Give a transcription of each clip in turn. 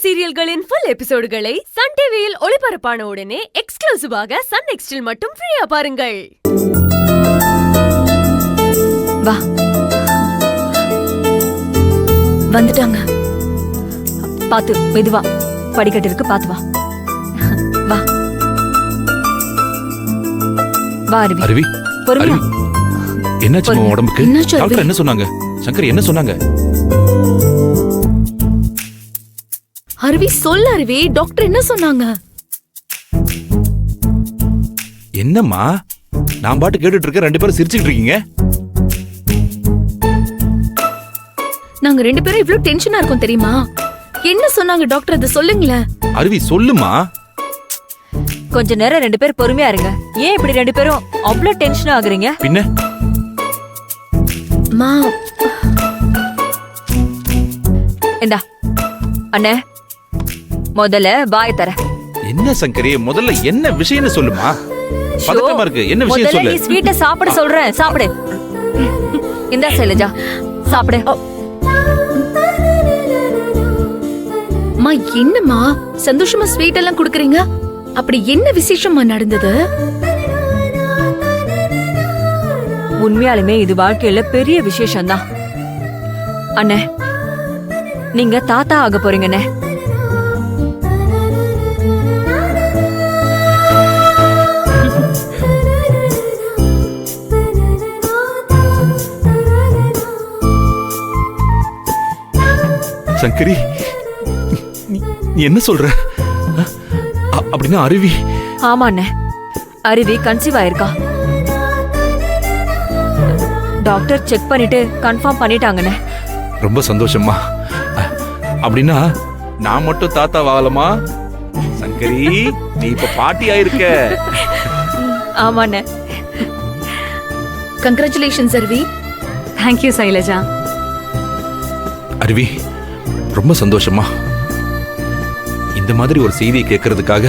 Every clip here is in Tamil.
சீரியல்களின் ஃபுல் எபிசோடுகளை சன் டிவியில் ஒளிபரப்பான உடனே எக்ஸ்க்ளூசிவாக சன் நெக்ஸ்டில் மட்டும் ஃப்ரீயா பாருங்கள். வா, வந்துட்டாங்க. பாத்து மெதுவா, படிக்கட்டு இருக்கு, பாத்து வா. வா வா அருவி. அருவி, பொறுமையா. என்னாச்சு உடம்புக்கு? டாக்டர் என்ன சொன்னாங்க? சங்கரி என்ன சொன்னாங்க? அருவி சொல்ல அருவி, டாக்டர் என்ன சொன்னாங்க? என்னம்மா நான் பாட்டு கேட்டுட்டு இருக்க, ரெண்டு பேரும் சிரிச்சுக்கிட்டு இருக்கீங்க. நாங்க ரெண்டு பேரும் இவ்ளோ டென்ஷனா இருக்கோம் தெரியுமா? என்ன சொன்னாங்க டாக்டர், அதை சொல்லுங்களேன். அருவி சொல்லுமா. கொஞ்ச நேரம் ரெண்டு பேரும் பொறுமையா இருங்க. ஏன் இப்படி ரெண்டு பேரும் அவ்வளவு டென்ஷன் ஆகுறீங்க? பின்ன மா, இந்தா அண்ணே, முதல்ல வாய் தர. என்ன சங்கரி, முதல்ல என்ன விஷயம்னு சொல்லுமா. பதட்டமா இருக்கு, என்ன விஷயம் சொல்லு. முதல்ல நீ ஸ்வீட்டை சாப்பிட சொல்றேன், சாப்பிடு. இந்தா சைலஜா, சாப்பிடு. மா என்னம்மா சந்தோஷமா ஸ்வீட் எல்லாம் குடுக்குறீங்க? அப்படி என்ன விசேஷமா நடந்தது? உண்மையாலுமே இது வாழ்க்கையில பெரிய விசேஷம் தான் அண்ணே. நீங்க தாத்தா ஆக போறீங்கண்ணே. சங்கரி, நீ என்ன சொல்ற? அப்படின்னா அருவி? ஆமா அண்ணே, அருவி கன்சீவ் ஆயிருக்கா. டாக்டர் செக் பண்ணிட்டு கன்ஃபார்ம் பண்ணிட்டாங்கண்ணே. ரொம்ப சந்தோஷமா. அப்படின்னா நான் மட்டும் தாத்தா வாழலாமா? சங்கரி, நீ இப்ப பாட்டி ஆயிருக்க. ஆமாண்ணே. கங்க்ராச்சுலேஷன்ஸ் அருவி. தேங்க்யூ சைலஜா. அருவி, ரொம்ப சந்தோஷமா. இந்த மாதிரி ஒரு செய்தியை கேட்கறதுக்காக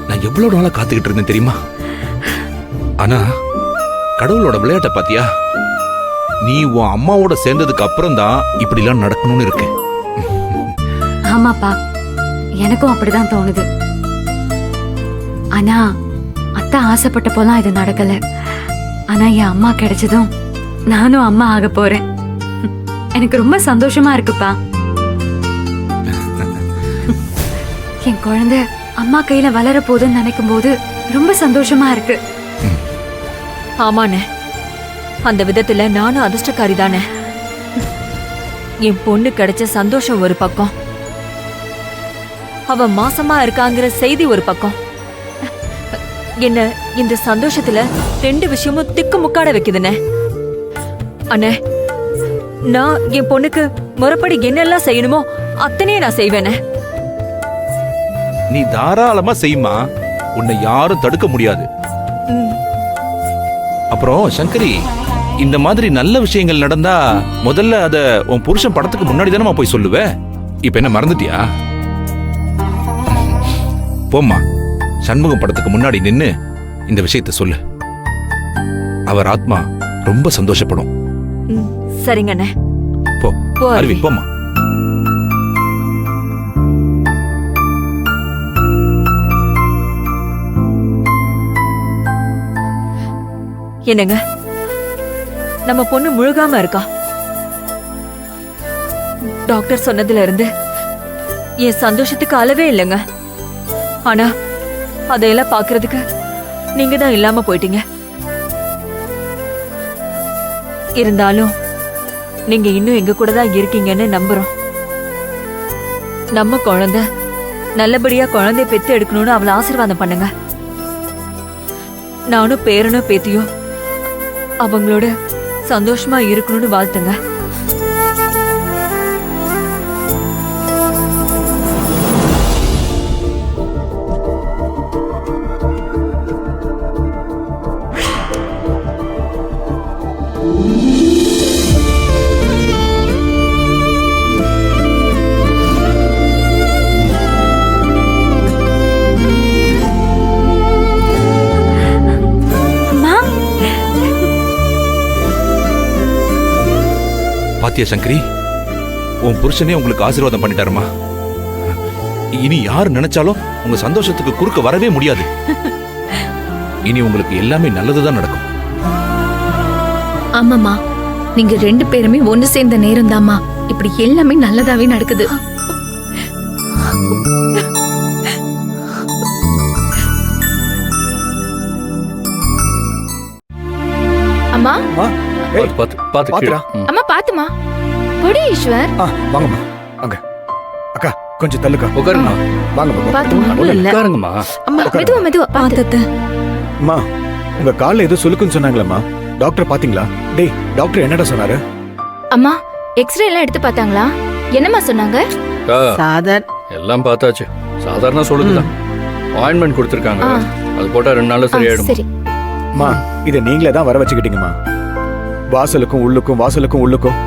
நான் எவ்வளவு நாளா காத்துக்கிட்டு இருந்தேன் தெரியுமா? ஆனா கடவுளோட விளையாட்ட பாத்தியா? நீ உன் அம்மாவோட சேர்ந்ததுக்கு அப்புறம் தான் இப்படி எல்லாம் நடக்கணும்னு இருக்கு. ஆமாப்பா, எனக்கும் அப்படிதான் தோணுது. ஆனா அத்தை ஆசைப்பட்ட போலாம் இது நடக்கல. ஆனா என் அம்மா கிடைச்சதும் நானும் அம்மா ஆக போறேன். எனக்கு ரொம்ப சந்தோஷமா இருக்குப்பா. என் குழந்தை அம்மா கையில வளர போதுன்னு நினைக்கும் போது ரொம்ப சந்தோஷமா இருக்கு. ஆமாண்ணே, அந்த விதத்துல நானும் அதிர்ஷ்டக்காரி தானே. என் பொண்ணு கிடைச்ச சந்தோஷம் ஒரு பக்கம், அவ மாசமா இருக்காங்கிற செய்தி ஒரு பக்கம். என்ன இந்த சந்தோஷத்துல ரெண்டு விஷயமும் திக்கு முக்காட வைக்குதுண்ணே. அண்ணே, நான் என் பொண்ணுக்கு முறைப்படி என்னெல்லாம் செய்யணுமோ அத்தனையே நான் செய்வேனே. நீ தாராளமா செய்யுமா, உன்னை யாரும் தடுக்க முடியாது. அப்புறம் சங்கரி, இந்த மாதிரி நல்ல விஷயங்கள் நடந்தா முதல்ல அத உன் புருஷன் படத்துக்கு முன்னாடி தானே போய் சொல்லுவ. இப்ப என்ன மறந்துட்டியா? போம்மா, சண்முகம் படத்துக்கு முன்னாடி நின்னு இந்த விஷயத்த சொல்லு. அவர் ஆத்மா ரொம்ப சந்தோஷப்படும். சரிங்கண்ணே. போ அருவி, போம்மா. என்னங்க, நம்ம பொண்ணு முழுகாம இருக்கா. டாக்டர் சொன்னதுல இருந்து என் சந்தோஷத்துக்கு அளவே இல்லைங்க. ஆனா அதையெல்லாம் பாக்குறதுக்கு நீங்க தான் இல்லாம போயிட்டீங்க. இருந்தாலும் நீங்க இன்னும் எங்க கூட தான் இருக்கீங்கன்னு நம்புறோம். நம்ம குழந்தை நல்லபடியா குழந்தைய பெத்து எடுக்கணும்னு அவளை ஆசீர்வாதம் பண்ணுங்க. நானும் பேரனும் பேத்தியும் அவங்களோட சந்தோஷமா இருக்கணும்னு வாழ்த்துங்க. பாத்தியா சங்கரி, உன் புருஷனே உங்களுக்கு ஆசீர்வாதம் பண்ணிட்டாருமா. இனி யார் நினைச்சாலும் உங்க சந்தோஷத்துக்கு குறுக்க வரவே முடியாது. இனி உங்களுக்கு எல்லாமே நல்லதுதான் நடக்கும். ஆமாமா, நீங்க 2 பேருமே ஒண்ணு சேர்ந்த நேரம் தாமா இப்படி எல்லாமே நல்லதாவே நடக்குது. அம்மா, பாத்துடா. அம்மா பாத்துமா. பொடி ஈஸ்வர். வாங்கம்மா வாங்க. அக்கா கொஞ்சம் தள்ளுக்கா. உட்காருங்க. வாங்க பாத்துமா. உட்காருங்கம்மா. அம்மா மெதுவா மெதுவா பாத்து. அம்மா உங்க கால்ல ஏதோ சுளுக்குன்னு சொன்னாங்களேம்மா, டாக்டர் பாத்தீங்களா? டேய் டாக்டர் என்னடா சொன்னாரு? அம்மா எக்ஸ்ரே எல்லாம் எடுத்து பார்த்தாங்களா? என்னம்மா சொன்னாங்க? சாதாரண எல்லாம் பார்த்தாச்சு. சாதாரண சொல்லுதுதான். ஆயின்மெண்ட் கொடுத்துருக்காங்க. அது போட்டா 2 நாள்ல சரியாயிடும். சரி. அம்மா இதை நீங்களே தான் வர வச்சுக்கிட்டீங்கம்மா. வாசலுக்கும் உள்ளுக்கும் வாசலுக்கும் உள்ளுக்கும்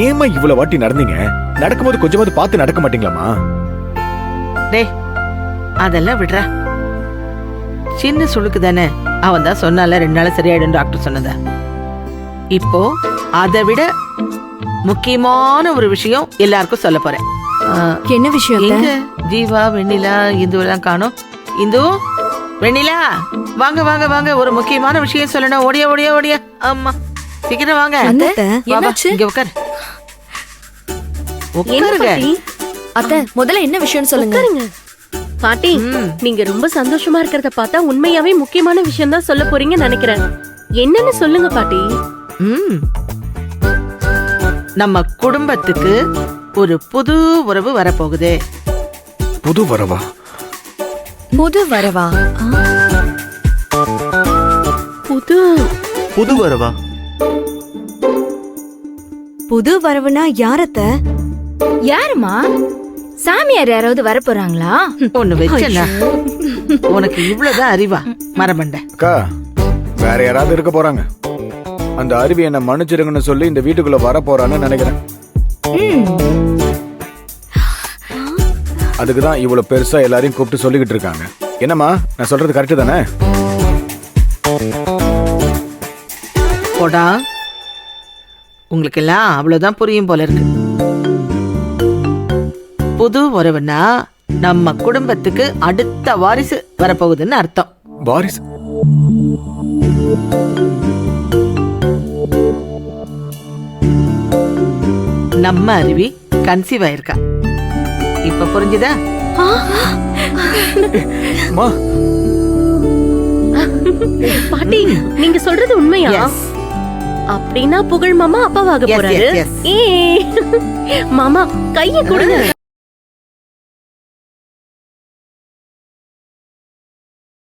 ஏமா இவ்வளவு வாட்டி நடந்தீங்க? நடக்கும்போது கொஞ்சமாவது பார்த்து நடக்க மாட்டீங்களாம்மா? டேய் அதெல்லாம் விடுற. சின்ன சுளுக்கு தானே, அவன் தான் சொன்னால 2 நாள் சரியாயிடும் டாக்டர் சொன்னத. இப்போ அதை விட முக்கியமான ஒரு விஷயம் எல்லாருக்கும் சொல்ல போறேன். என்ன விஷயம்? எங்க ஜீவா, வெண்ணிலா, இந்து எல்லாம் காணோம். இந்து, வெண்ணிலா, வாங்க வாங்க வாங்க, ஒரு முக்கியமான விஷயம் சொல்லணும். ஓடியா ஓடியா ஓடியா. ஆமா சீக்கிரம் வாங்க. வா, வா, இங்க உட்காரு. உட்காருங்க. அத்தை முதல்ல என்ன விஷயம் சொல்லுங்க. பாட்டி, நீங்க ரொம்ப சந்தோஷமா இருக்கிறத பார்த்தா உண்மையாவே முக்கியமான விஷயம் தான் சொல்ல போறீங்கன்னு நினைக்கிறேன். என்னன்னு சொல்லுங்க பாட்டி. நம்ம குடும்பத்துக்கு ஒரு புது உறவு வரப்போகுது. புது வரவா? புது வரவா? புது வரவா? புது வரவுனா யாரத்த? யாருமா? சாமியார் யாராவது வர போறாங்களா? ஒண்ணு வச்சல. உனக்கு இவ்வளவுதான் அறிவா மரமண்ட? அக்கா வேற யாராவது இருக்க போறாங்க. அந்த அருவி என்ன மன்னிச்சிருங்கன்னு சொல்லி இந்த வீட்டுக்குள்ள வர போறான்னு நினைக்கிறேன். அதுக்குதான் இவ்வளவு பெருசா எல்லாரையும் கூப்பிட்டு சொல்லிக்கிட்டு இருக்காங்க. என்னம்மா நான் சொல்றது கரெக்ட் தானே? போடா, உங்களுக்கு எல்லாம் அவ்வளவுதான் புரியும் போல இருக்கு. புது உறவுனா நம்ம குடும்பத்துக்கு அடுத்த வாரிசு வரப்போகுதுன்னு அர்த்தம். வாரிசு? நம்ம அருவி கன்சீவ் ஆயிருக்கா. இப்ப புரிஞ்சுதா? அம்மா பாட்டி, நீங்க சொல்றது உண்மையா? Yes. அப்படின்னா புகழ் மாமா அப்பாவாக Yes, போறாரு. yes, yes. ஏ மாமா கைய கொடுங்க.